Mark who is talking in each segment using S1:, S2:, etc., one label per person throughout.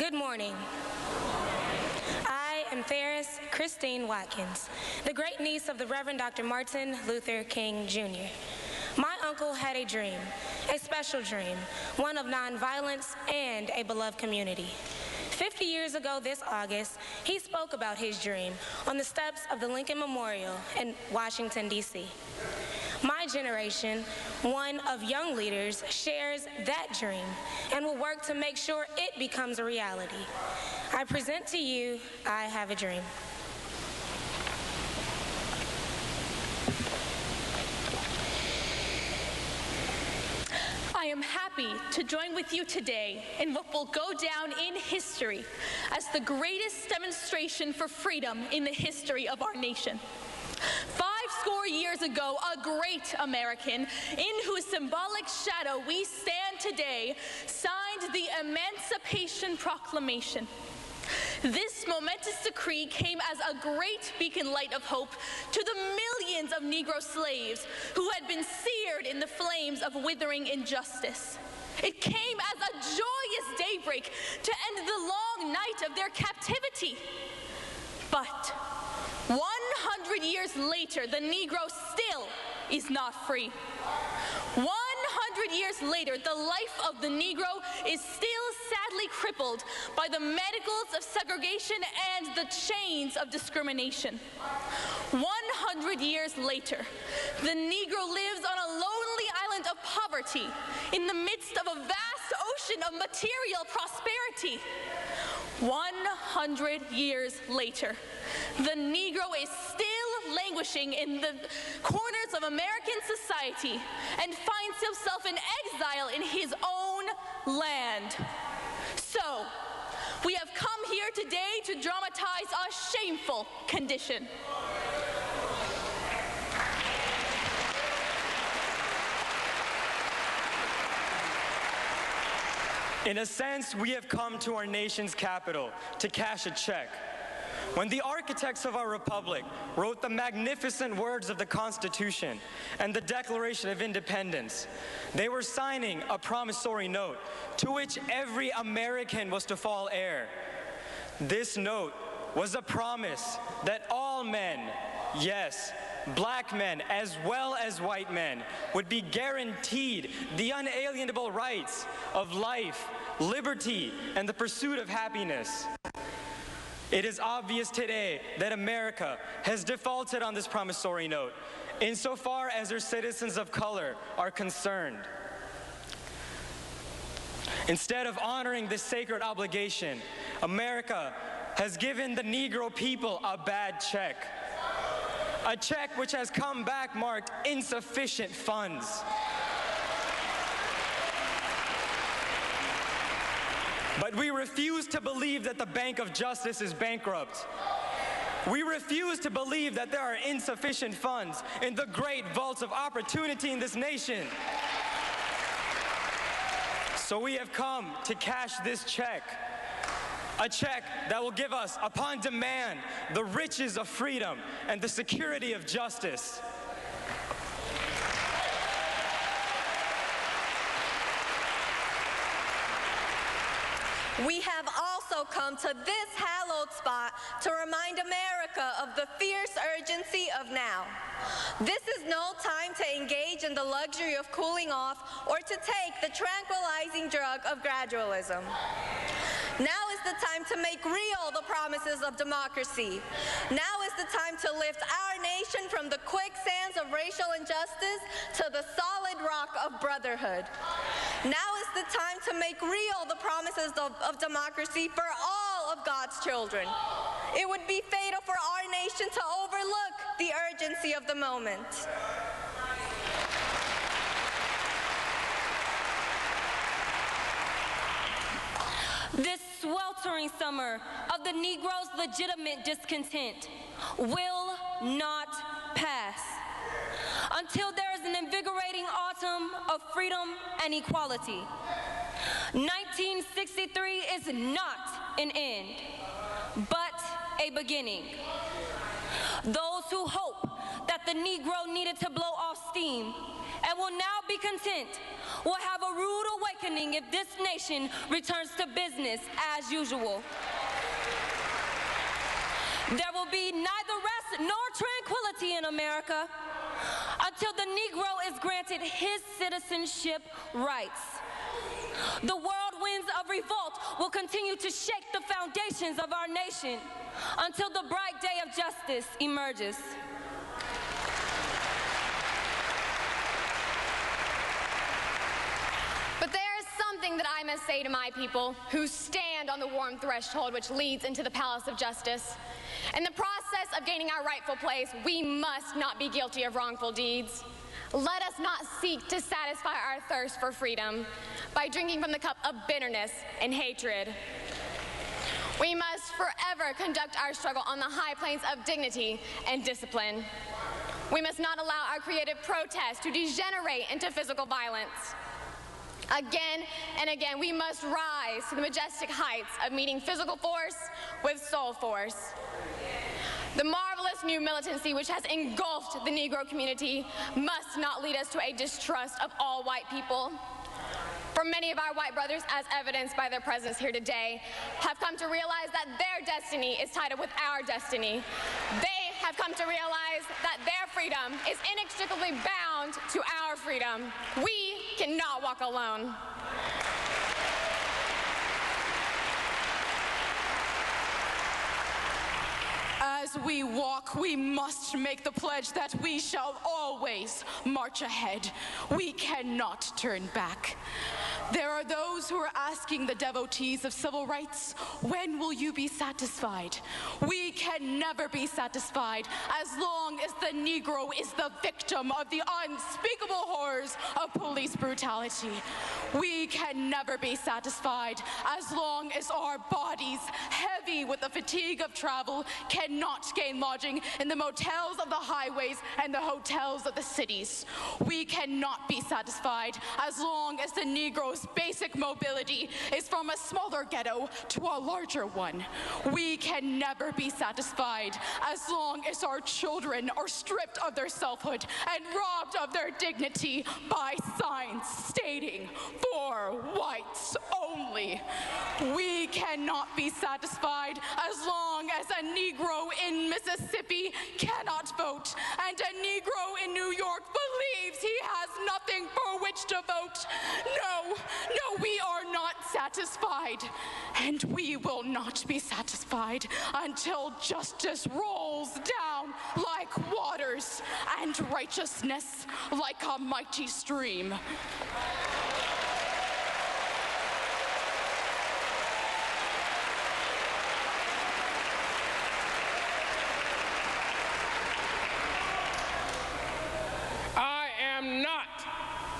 S1: Good morning. I am Ferris Christine Watkins, the great niece of the Reverend Dr. Martin Luther King Jr. My uncle had a dream, a special dream, one of nonviolence and a beloved community. 50 years ago this August, he spoke about his dream on the steps of the Lincoln Memorial in Washington, D.C. My generation, one of young leaders, shares that dream and will work to make sure it becomes a reality. I present to you, I Have a Dream.
S2: I am happy to join with you today in what will go down in history as the greatest demonstration for freedom in the history of our nation. 50 years ago, a great American, in whose symbolic shadow we stand today, signed the Emancipation Proclamation. This momentous decree came as a great beacon light of hope to the millions of Negro slaves who had been seared in the flames of withering injustice. It came as a joyous daybreak to end the long night of their captivity. But 100 years later, the Negro still is not free. 100 years later, the life of the Negro is still sadly crippled by the manacles of segregation and the chains of discrimination. 100 years later, the Negro lives on a lonely island of poverty in the midst of a vast ocean of material prosperity. 100 years later, the Negro is still languishing in the corners of American society and finds himself in exile in his own land. So, we have come here today to dramatize a shameful condition.
S3: In a sense, we have come to our nation's capital to cash a check. When the architects of our republic wrote the magnificent words of the Constitution and the Declaration of Independence, they were signing a promissory note to which every American was to fall heir. This note was a promise that all men, yes, black men as well as white men, would be guaranteed the unalienable rights of life, liberty, and the pursuit of happiness. It is obvious today that America has defaulted on this promissory note insofar as her citizens of color are concerned. Instead of honoring this sacred obligation, America has given the Negro people a bad check. A check which has come back marked insufficient funds. But we refuse to believe that the Bank of Justice is bankrupt. We refuse to believe that there are insufficient funds in the great vaults of opportunity in this nation. So we have come to cash this check. A check that will give us, upon demand, the riches of freedom and the security of justice.
S4: We have also come to this hallowed spot to remind America of the fierce urgency of now. This is no time to engage in the luxury of cooling off or to take the tranquilizing drug of gradualism. Now is the time to make real the promises of democracy. Now is the time to lift our nation from the quicksands of racial injustice to the solid rock of brotherhood. Now is the time to make real the promises of democracy for all of God's children. It would be fatal for our nation to overlook the urgency of the moment.
S1: This sweltering summer of the Negro's legitimate discontent will not pass until there is an invigorating autumn of freedom and equality. 1963 is not an end, but a beginning. Those who hope that the Negro needed to blow off steam and will now be content
S5: will have a rude awakening if this nation returns to business as usual. There will be neither rest nor tranquility in America until the Negro is granted his citizenship rights. The whirlwinds of revolt will continue to shake the foundations of our nation until the bright day of justice emerges.
S6: But there is something that I must say to my people who stand on the warm threshold which leads into the palace of justice. In the process of gaining our rightful place, we must not be guilty of wrongful deeds. Let us not seek to satisfy our thirst for freedom by drinking from the cup of bitterness and hatred. We must forever conduct our struggle on the high planes of dignity and discipline. We must not allow our creative protest to degenerate into physical violence. Again and again, we must rise to the majestic heights of meeting physical force with soul force. The marvelous new militancy which has engulfed the Negro community must not lead us to a distrust of all white people. For many of our white brothers, as evidenced by their presence here today, have come to realize that their destiny is tied up with our destiny. They have come to realize that their freedom is inextricably bound to our freedom. We cannot walk alone.
S7: As we walk, we must make the pledge that we shall always march ahead. We cannot turn back. There are those who are asking the devotees of civil rights, when will you be satisfied? We can never be satisfied as long as the Negro is the victim of the unspeakable horrors of police brutality. We can never be satisfied as long as our bodies, heavy with the fatigue of travel, cannot gain lodging in the motels of the highways and the hotels of the cities. We cannot be satisfied as long as the Negro's basic mobility is from a smaller ghetto to a larger one. We can never be satisfied as long as our children are stripped of their selfhood and robbed of their dignity by signs stating, "For whites only." We cannot be satisfied as long as a Negro in Mississippi cannot vote and a Negro in New York believes he has nothing for which to vote. No, we are not satisfied, and we will not be satisfied until justice rolls down like waters and righteousness like a mighty stream.
S8: I am not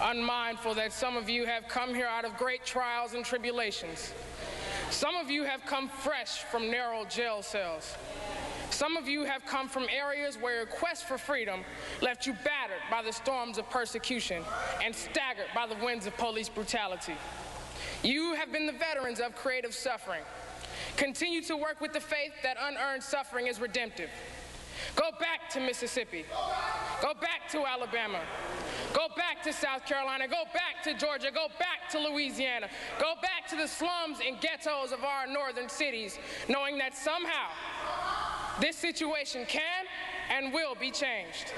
S8: unmindful that some of you have come here out of great trials and tribulations. Some of you have come fresh from narrow jail cells. Some of you have come from areas where your quest for freedom left you battered by the storms of persecution and staggered by the winds of police brutality. You have been the veterans of creative suffering. Continue to work with the faith that unearned suffering is redemptive. Go back to Mississippi. Go back to Alabama. Go back to South Carolina. Go back to Georgia. Go back to Louisiana. Go back to the slums and ghettos of our northern cities, knowing that somehow this situation can and will be changed.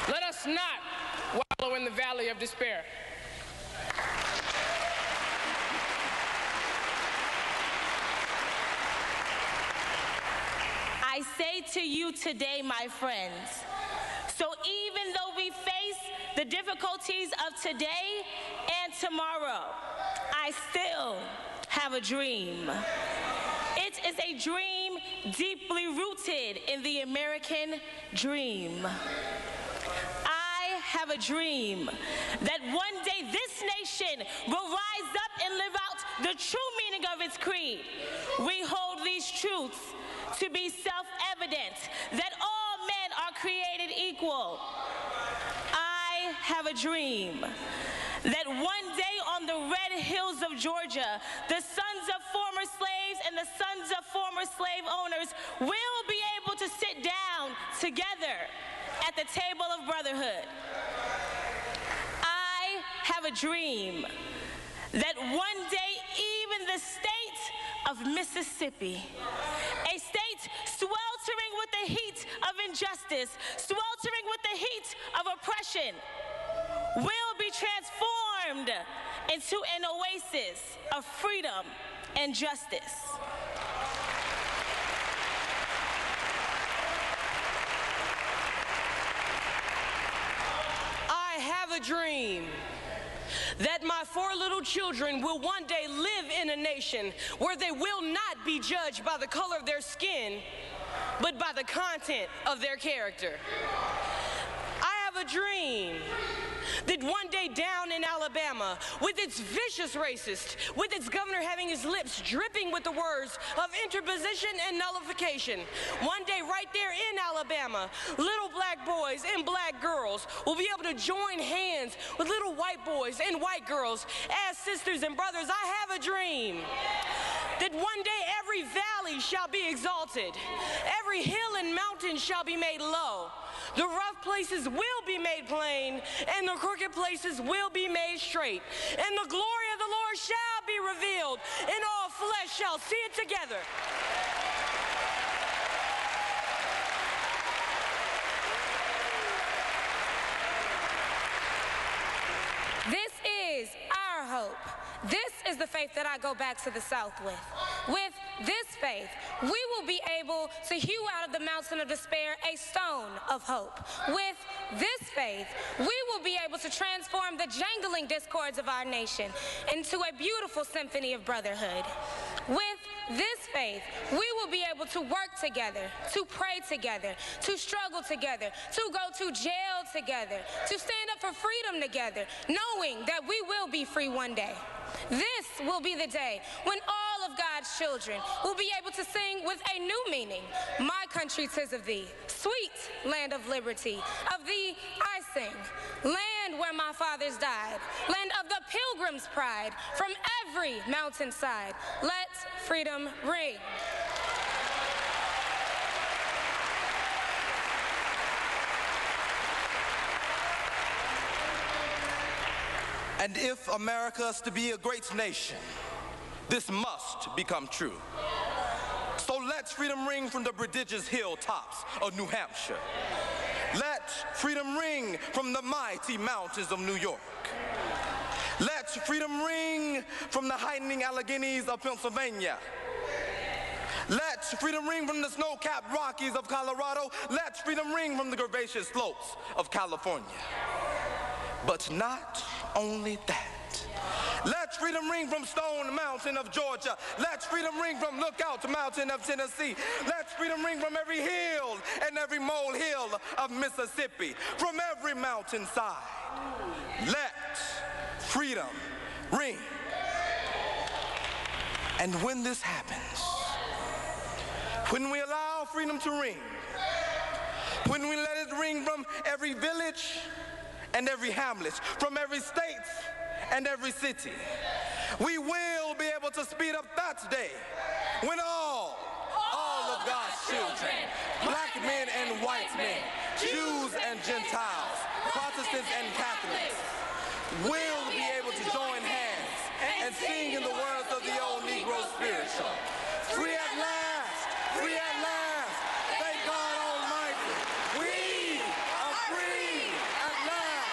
S8: Let us not wallow in the valley of despair.
S5: I say to you today, my friends, so even though we face the difficulties of today and tomorrow, I still have a dream. It is a dream deeply rooted in the American dream. I have a dream that one day this nation will rise up and live out the true meaning of its creed. We hold these truths to be self-evident, that all men are created equal. I have a dream that one day on the red hills of Georgia, the sons of former slaves and the sons of former slave owners will be able to sit sit down together at the table of brotherhood. I have a dream that one day even the state of Mississippi, a state sweltering with the heat of injustice, sweltering with the heat of oppression, will be transformed into an oasis of freedom and justice.
S9: I have a dream that my 4 little children will one day live in a nation where they will not be judged by the color of their skin, but by the content of their character. I have a dream that one day down in Alabama, with its vicious racist, with its governor having his lips dripping with the words of interposition and nullification, one day right there in Alabama, little black boys and black girls will be able to join hands with little white boys and white girls as sisters and brothers. I have a dream that one day every valley shall be exalted, every hill and mountain shall be made low. The rough places will be made plain, and the crooked places will be made straight. And the glory of the Lord shall be revealed, and all flesh shall see it together.
S1: This is our hope. This is the faith that I go back to the South with. With this faith, we will be able to hew out of the mountain of despair a stone of hope. With this faith, we will be able to transform the jangling discords of our nation into a beautiful symphony of brotherhood. With this faith, we will be able to work together, to pray together, to struggle together, to go to jail together, to stand up for freedom together, knowing that we will be free one day. This will be the day when all of God's children will be able to sing with a new meaning. My country, 'tis of thee, sweet land of liberty. Of thee I sing, land where my fathers died, land of the pilgrim's pride, from every mountainside. Let freedom ring.
S10: And if America is to be a great nation, this must become true. So let freedom ring from the prodigious hilltops of New Hampshire. Let freedom ring from the mighty mountains of New York. Let freedom ring from the heightening Alleghenies of Pennsylvania. Let freedom ring from the snow-capped Rockies of Colorado. Let freedom ring from the curvaceous slopes of California. But not only that. Let freedom ring from Stone Mountain of Georgia. Let freedom ring from Lookout Mountain of Tennessee. Let freedom ring from every hill and every molehill of Mississippi. From every mountainside. Let freedom ring. And when this happens, when we allow freedom to ring, when we let it ring from every village and every hamlet, from every state and every city, we will be able to speed up that day when all of God's children, black men and white men, Jews and Gentiles, Protestants and Catholics, will be able to join hands and sing in the words of the old Negro spiritual. Free at last, free at last, thank God Almighty, we are free at last.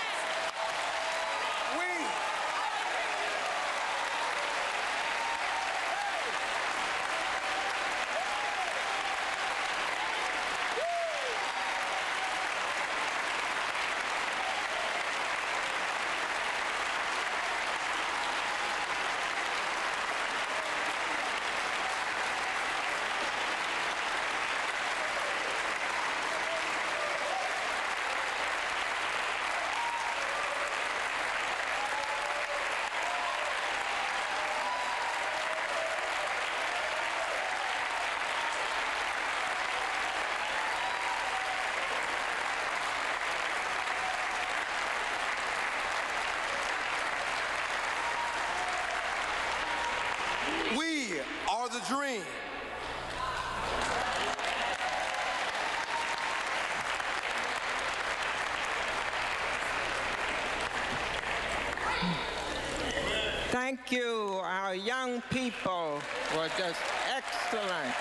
S10: We are the dream.
S11: Thank you. Our young people were just excellent.